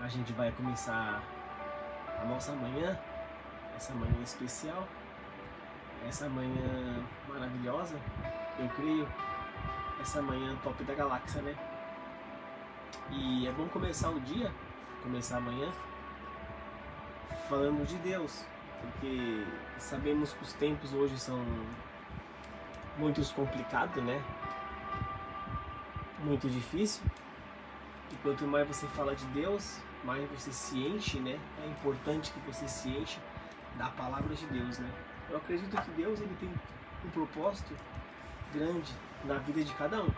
A gente vai começar a nossa manhã, essa manhã especial, essa manhã maravilhosa, eu creio, essa manhã top da galáxia, né? E é bom começar o dia, começar amanhã, falando de Deus, porque sabemos que os tempos hoje são muito complicados, né? Muito difícil. E quanto mais você fala de Deus, mais você se enche, né? É importante que você se enche da palavra de Deus, né? Eu acredito que Deus ele tem um propósito grande na vida de cada um.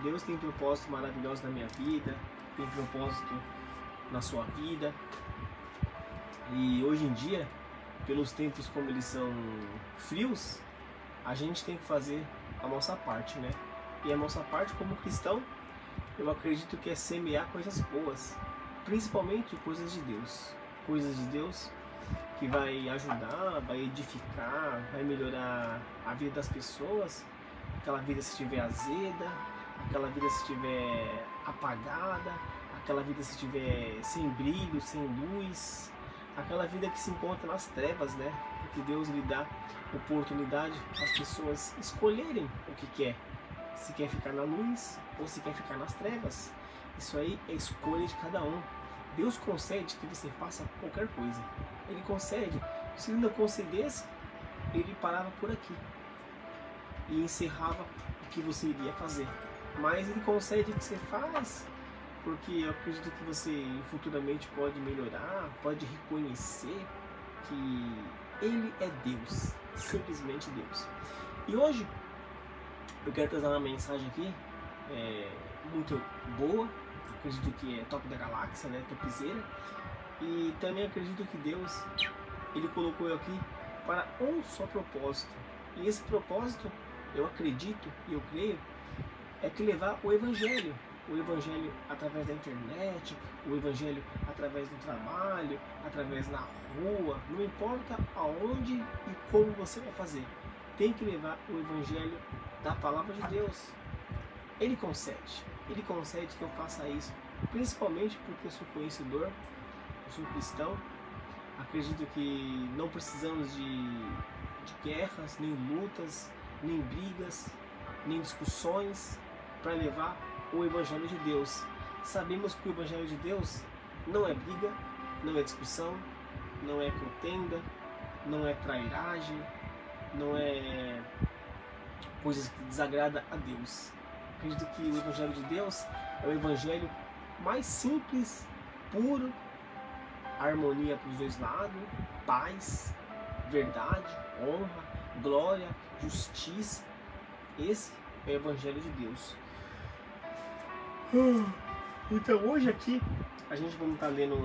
Deus tem propósito maravilhoso na minha vida, tem propósito na sua vida. E hoje em dia, pelos tempos como eles são frios, a gente tem que fazer a nossa parte, né? E a nossa parte como cristão, eu acredito que é semear coisas boas, principalmente coisas de Deus. Coisas de Deus que vai ajudar, vai edificar, vai melhorar a vida das pessoas. Aquela vida se estiver azeda, aquela vida se estiver apagada, aquela vida se estiver sem brilho, sem luz, aquela vida que se encontra nas trevas, né? Porque Deus lhe dá oportunidade às pessoas escolherem o que quer. Se quer ficar na luz ou se quer ficar nas trevas. Isso aí é escolha de cada um. Deus concede que você faça qualquer coisa. Ele concede. Se ele não concedesse, ele parava por aqui e encerrava o que você iria fazer. Mas ele concede que você faz, porque eu acredito que você futuramente pode melhorar, pode reconhecer que ele é Deus, simplesmente Deus. E hoje eu quero trazer uma mensagem aqui muito boa, acredito que é top da galáxia, né, topzera, e também acredito que Deus, ele colocou eu aqui para um só propósito, e esse propósito, eu acredito e eu creio, é que levar o Evangelho através da internet, o Evangelho através do trabalho, através na rua, não importa aonde e como você vai fazer, tem que levar o Evangelho da Palavra de Deus. Ele concede que eu faça isso, principalmente porque eu sou conhecedor, eu sou cristão, acredito que não precisamos de guerras, nem lutas, nem brigas, nem discussões para levar o Evangelho de Deus. Sabemos que o Evangelho de Deus não é briga, não é discussão, não é contenda, não é trairagem, não é coisas que desagradam a Deus. Acredito que o Evangelho de Deus é o Evangelho mais simples, puro, harmonia para os dois lados, paz, verdade, honra, glória, justiça. Esse é o Evangelho de Deus. Então hoje aqui a gente vai estar lendo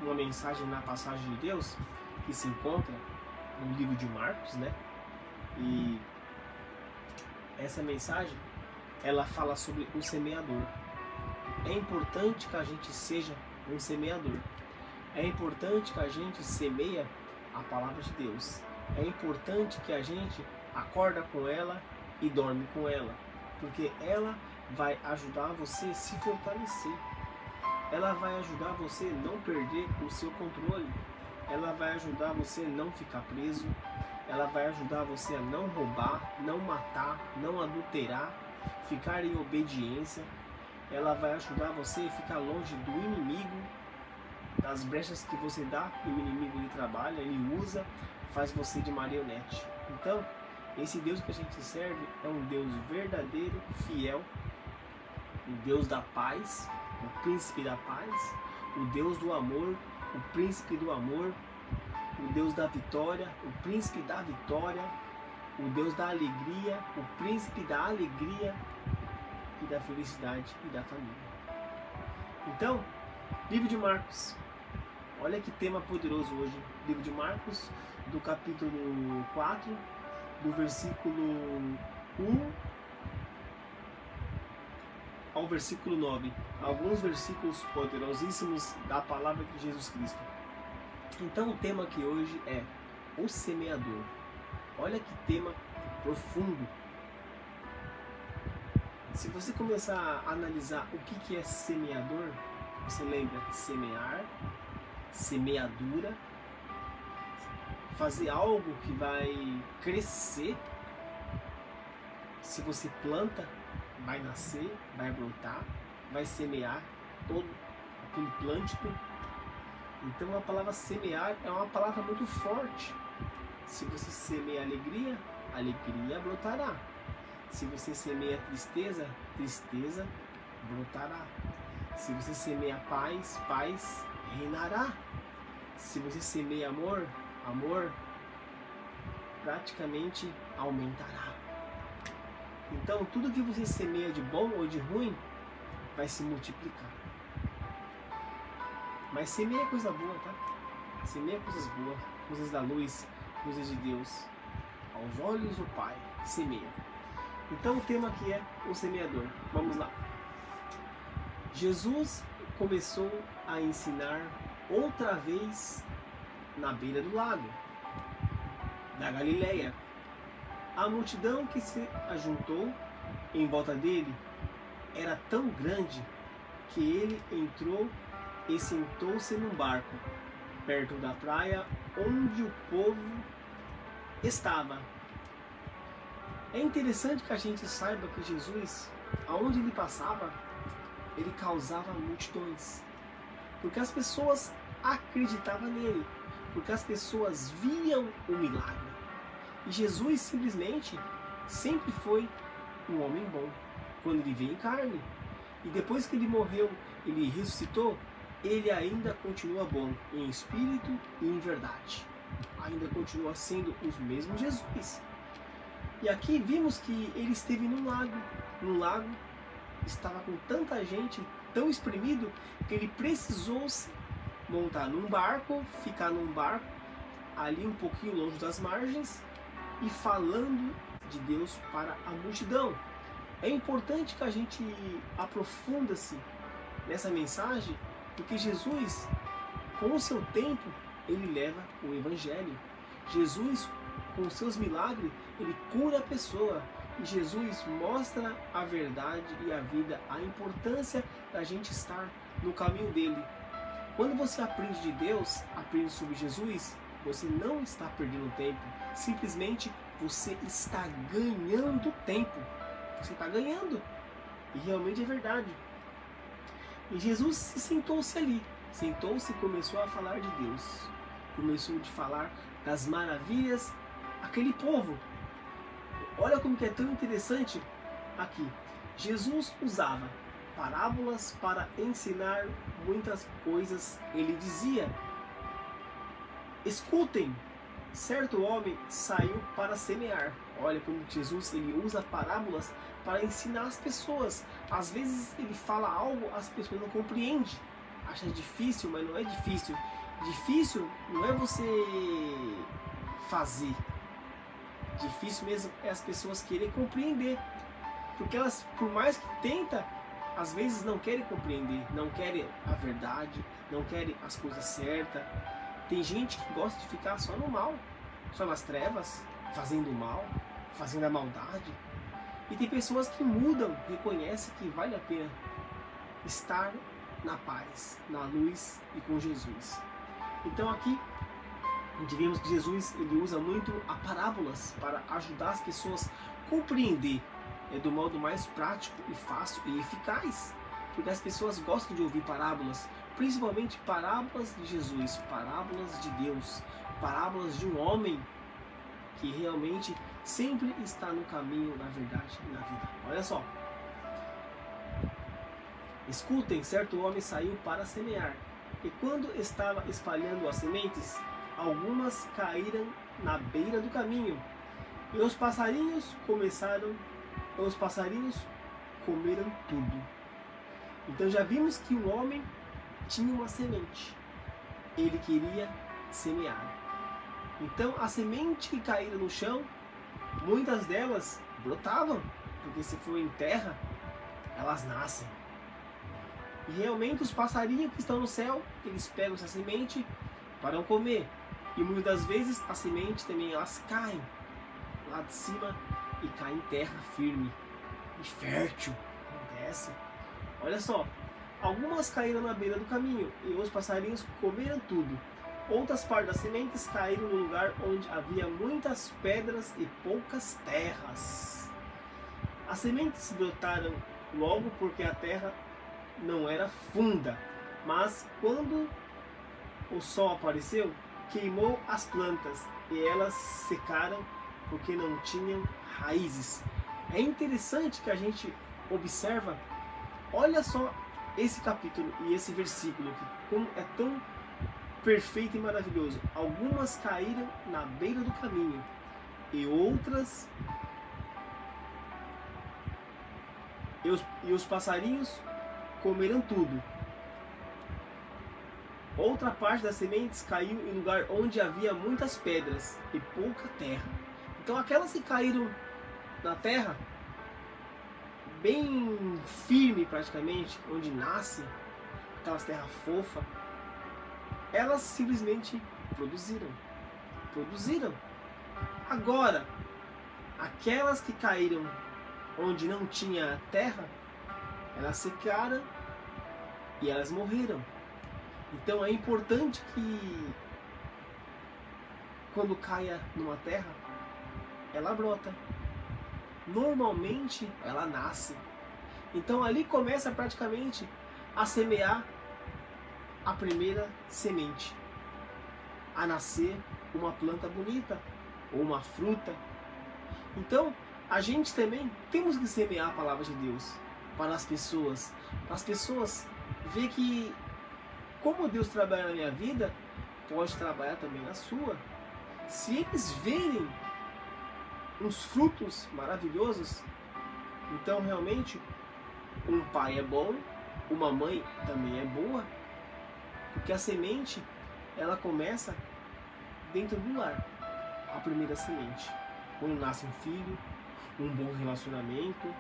uma mensagem na passagem de Deus que se encontra no livro de Marcos, né? E essa mensagem ela fala sobre o semeador. É importante que a gente seja um semeador. É importante que a gente semeia a palavra de Deus. É importante que a gente acorda com ela e dorme com ela, porque ela vai ajudar você a se fortalecer. Ela vai ajudar você a não perder o seu controle. Ela vai ajudar você a não ficar preso. Ela vai ajudar você a não roubar, não matar, não adulterar, ficar em obediência. Ela vai ajudar você a ficar longe do inimigo, das brechas que você dá, e o inimigo ele trabalha, ele usa, faz você de marionete. Então, esse Deus que a gente serve é um Deus verdadeiro, fiel, o Deus da paz, o príncipe da paz, o Deus do amor, o príncipe do amor, o Deus da vitória, o príncipe da vitória, o Deus da alegria, o príncipe da alegria e da felicidade e da família. Então, livro de Marcos, olha que tema poderoso hoje. Livro de Marcos, do capítulo 4, do versículo 1 ao versículo 9. Alguns versículos poderosíssimos da palavra de Jesus Cristo. Então o tema aqui hoje é o semeador. Olha que tema profundo. Se você começar a analisar o que é semeador, Você lembra semear, semeadura, fazer algo que vai crescer. Se você planta, vai nascer, vai brotar, vai semear todo aquele plâncton. Então a palavra semear é uma palavra muito forte. Se você semeia alegria, alegria brotará. Se você semeia tristeza, tristeza brotará. Se você semeia paz, paz reinará. Se você semeia amor, amor praticamente aumentará. Então tudo que você semeia de bom ou de ruim vai se multiplicar. Mas semeia coisa boa, tá? Semeia coisas boas, coisas da luz, coisas de Deus. Aos olhos do Pai, semeia. Então o tema aqui é o semeador. Vamos lá. Jesus começou a ensinar outra vez na beira do lago da Galileia. A multidão que se ajuntou em volta dele era tão grande que ele entrou e sentou-se num barco perto da praia onde o povo estava. É interessante que a gente saiba que Jesus, aonde ele passava, ele causava multidões, porque as pessoas acreditavam nele, porque as pessoas viam o milagre. E Jesus simplesmente sempre foi um homem bom, quando ele veio em carne. E depois que ele morreu, ele ressuscitou, ele ainda continua bom em espírito e em verdade. Ainda continua sendo o mesmo Jesus. E aqui vimos que ele esteve num lago. No lago estava com tanta gente, tão espremido, que ele precisou se montar num barco, ficar num barco, ali um pouquinho longe das margens, e falando de Deus para a multidão. É importante que a gente aprofunda-se nessa mensagem, porque Jesus, com o seu tempo, ele leva o Evangelho. Jesus, com os seus milagres, ele cura a pessoa. E Jesus mostra a verdade e a vida, a importância da gente estar no caminho dele. Quando você aprende de Deus, aprende sobre Jesus, você não está perdendo tempo. Simplesmente você está ganhando tempo. Você está ganhando. E realmente é verdade. E Jesus se sentou-se ali. Sentou-se e começou a falar de Deus. Começou a falar das maravilhas. Aquele povo. Olha como que é tão interessante aqui. Jesus usava parábolas para ensinar muitas coisas. Ele dizia: escutem, certo homem saiu para semear. Olha como Jesus ele usa parábolas para ensinar as pessoas. Às vezes ele fala algo, as pessoas não compreendem. Acha difícil, mas não é difícil. Difícil não é você fazer. Difícil mesmo é as pessoas querem compreender. Porque elas, por mais que tentam, às vezes não querem compreender, não querem a verdade, não querem as coisas certas. Tem gente que gosta de ficar só no mal, só nas trevas, fazendo o mal, fazendo a maldade. E tem pessoas que mudam, reconhecem que vale a pena estar na paz, na luz e com Jesus. Então aqui a gente vemos que Jesus ele usa muito a parábolas para ajudar as pessoas a compreender do modo mais prático e fácil e eficaz. Porque as pessoas gostam de ouvir parábolas, principalmente parábolas de Jesus, parábolas de Deus, parábolas de um homem que realmente sempre está no caminho da verdade e da vida. Olha só. Escutem, certo homem saiu para semear, e quando estava espalhando as sementes, algumas caíram na beira do caminho, e os passarinhos comeram tudo. Então já vimos que o homem tinha uma semente, ele queria semear. Então a semente que caíram no chão, muitas delas brotavam, porque se for em terra, elas nascem. E realmente os passarinhos que estão no céu, eles pegam essa semente para comer. E muitas das vezes a semente também elas caem lá de cima e caem em terra firme e fértil. Acontece. Olha só, Algumas caíram na beira do caminho, e os passarinhos comeram tudo. Outras partes das sementes caíram no lugar onde havia muitas pedras e poucas terras. As sementes brotaram logo porque a terra não era funda, mas quando o sol apareceu, queimou as plantas e elas secaram porque não tinham raízes. É interessante que a gente observa, olha só esse capítulo e esse versículo, que é tão perfeito e maravilhoso. Algumas caíram na beira do caminho e outras e os passarinhos comeram tudo. Outra parte das sementes caiu em lugar onde havia muitas pedras e pouca terra. Então aquelas que caíram na terra bem firme praticamente, onde nasce aquelas terras fofas, elas simplesmente produziram. Agora, aquelas que caíram onde não tinha terra, elas secaram e elas morreram. Então é importante que quando caia numa terra, ela brota. Normalmente ela nasce. Então ali começa praticamente a semear a primeira semente, a nascer uma planta bonita ou uma fruta. Então a gente também temos que semear a palavra de Deus para as pessoas ver que como Deus trabalha na minha vida, pode trabalhar também na sua. Se eles verem uns frutos maravilhosos, então realmente um pai é bom, uma mãe também é boa, porque a semente ela começa dentro do lar, a primeira semente, quando nasce um filho, um bom relacionamento,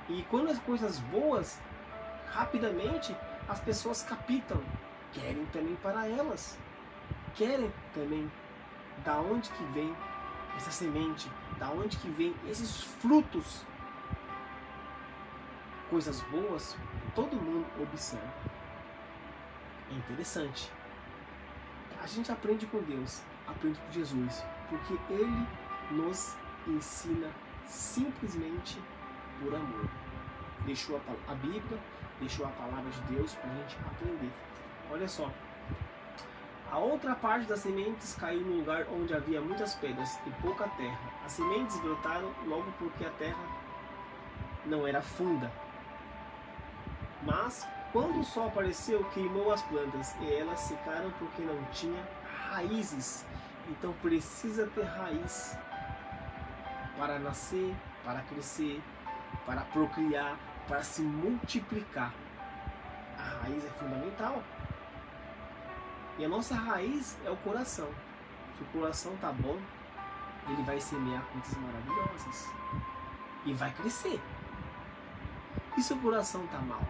e quando as coisas boas, rapidamente as pessoas captam, querem também para elas, querem também da onde que vem essa semente, da onde que vem esses frutos. Coisas boas, todo mundo observa. É interessante. A gente aprende com Deus, aprende com Jesus, porque Ele nos ensina simplesmente por amor. Deixou a Bíblia, deixou a palavra de Deus para a gente aprender. Olha só. A outra parte das sementes caiu no lugar onde havia muitas pedras e pouca terra. As sementes brotaram logo porque a terra não era funda. Mas quando o sol apareceu, queimou as plantas e elas secaram porque não tinha raízes. Então precisa ter raiz para nascer, para crescer, para procriar, para se multiplicar. A raiz é fundamental. E a nossa raiz é o coração. Se o coração tá bom, ele vai semear coisas maravilhosas e vai crescer. E se o coração tá mal,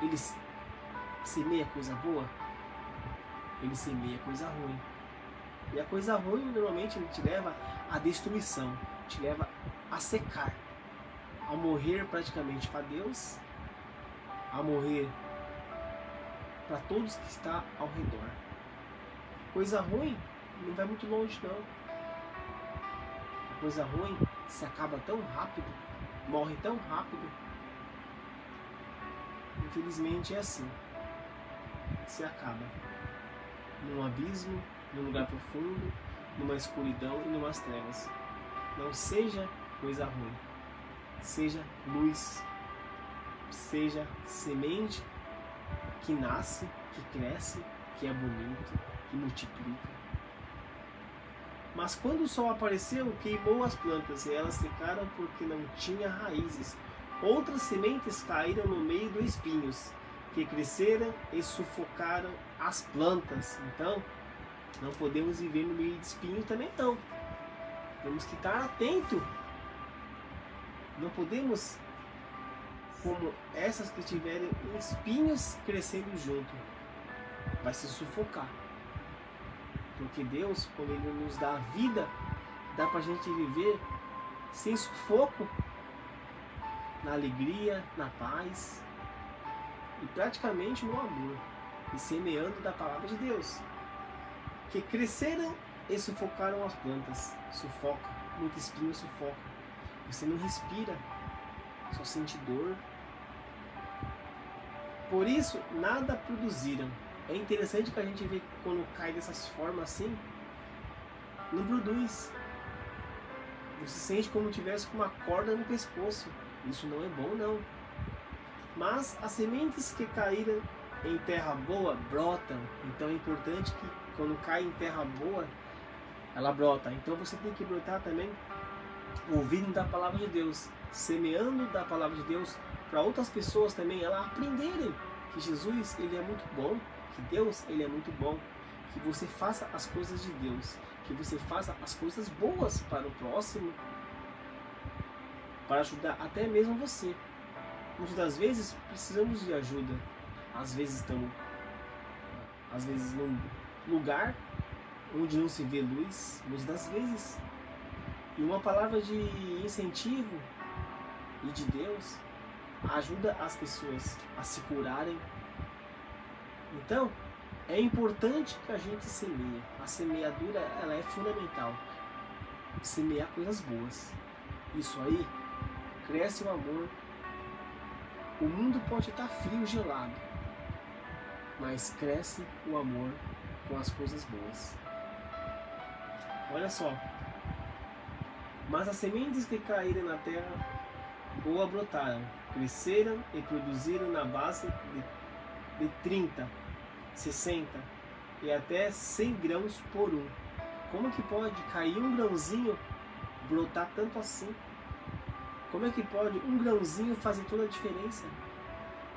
ele semeia coisa boa, ele semeia coisa ruim. E a coisa ruim normalmente ele te leva à destruição, te leva a secar, a morrer praticamente para Deus, a morrer para todos que estão ao redor. Coisa ruim não vai muito longe não. A coisa ruim se acaba tão rápido, morre tão rápido. Infelizmente é assim. Se acaba num abismo, num lugar profundo, numa escuridão e numas trevas. Não seja coisa ruim. Seja luz. Seja semente que nasce, que cresce, que é bonito, que multiplica. Mas quando o sol apareceu, queimou as plantas e elas secaram porque não tinha raízes. Outras sementes caíram no meio dos espinhos, que cresceram e sufocaram as plantas. Então, não podemos viver no meio de espinho também não. Temos que estar atento. Não podemos, como essas que tiverem espinhos crescendo junto, vai se sufocar. Porque Deus, quando Ele nos dá a vida, dá pra gente viver sem sufoco, na alegria, na paz. e praticamente no amor, e semeando da palavra de Deus, que cresceram e sufocaram as plantas. Sufoca, muito espinho sufoca. Você não respira, só sente dor. Por isso, nada produziram. É interessante que a gente vê que quando cai dessas formas assim, não produz. Você sente como se tivesse com uma corda no pescoço. Isso não é bom, não. Mas as sementes que caíram em terra boa brotam. Então é importante que quando cai em terra boa, ela brota. Então você tem que brotar também ouvindo da palavra de Deus, semeando da palavra de Deus para outras pessoas também elas aprenderem que Jesus ele é muito bom, que Deus ele é muito bom, que você faça as coisas de Deus, que você faça as coisas boas para o próximo, para ajudar até mesmo você. Muitas das vezes precisamos de ajuda, às vezes estamos num lugar onde não se vê luz, muitas das vezes. E uma palavra de incentivo e de Deus ajuda as pessoas a se curarem. Então, é importante que a gente semeie. A semeadura ela é fundamental. Semear coisas boas. Isso aí cresce o amor. O mundo pode estar frio, gelado, mas cresce o amor com as coisas boas. Olha só. Mas as sementes que caíram na terra boa brotaram, cresceram e produziram na base de 30, 60 e até 100 grãos por um. Como que pode cair um grãozinho brotar tanto assim? Como é que pode um grãozinho fazer toda a diferença?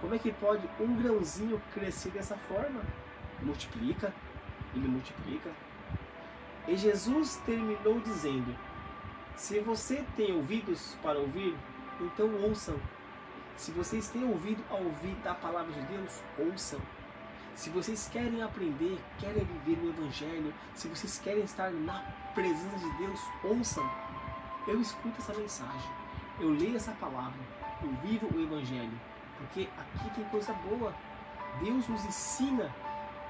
Como é que pode um grãozinho crescer dessa forma? Multiplica, ele multiplica. E Jesus terminou dizendo: se você tem ouvidos para ouvir, então ouçam. Se vocês têm ouvido a ouvir da palavra de Deus, ouçam. Se vocês querem aprender, querem viver o Evangelho, se vocês querem estar na presença de Deus, ouçam. Eu escuto essa mensagem, eu leio essa palavra, eu vivo o Evangelho, porque aqui tem coisa boa. Deus nos ensina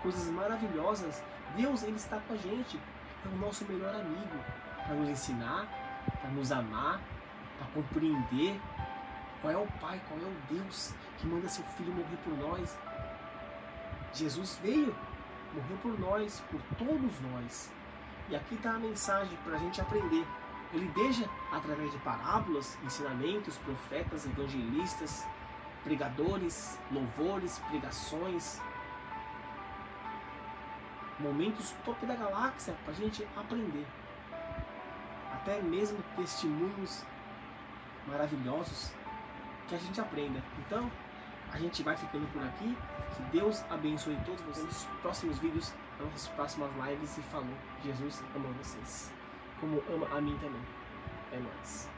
coisas maravilhosas. Deus ele está com a gente, é o nosso melhor amigo, para nos ensinar, para nos amar, para compreender qual é o Pai, qual é o Deus que manda seu Filho morrer por nós. Jesus veio, morreu por nós, por todos nós. E aqui está a mensagem para a gente aprender. Ele deixa através de parábolas, ensinamentos, profetas, evangelistas, pregadores, louvores, pregações, momentos top da galáxia para a gente aprender. Até mesmo testemunhos maravilhosos que a gente aprenda. Então, a gente vai ficando por aqui. Que Deus abençoe todos vocês nos próximos vídeos, nas próximas lives. E falou, Jesus ama vocês, como ama a mim também. É nóis.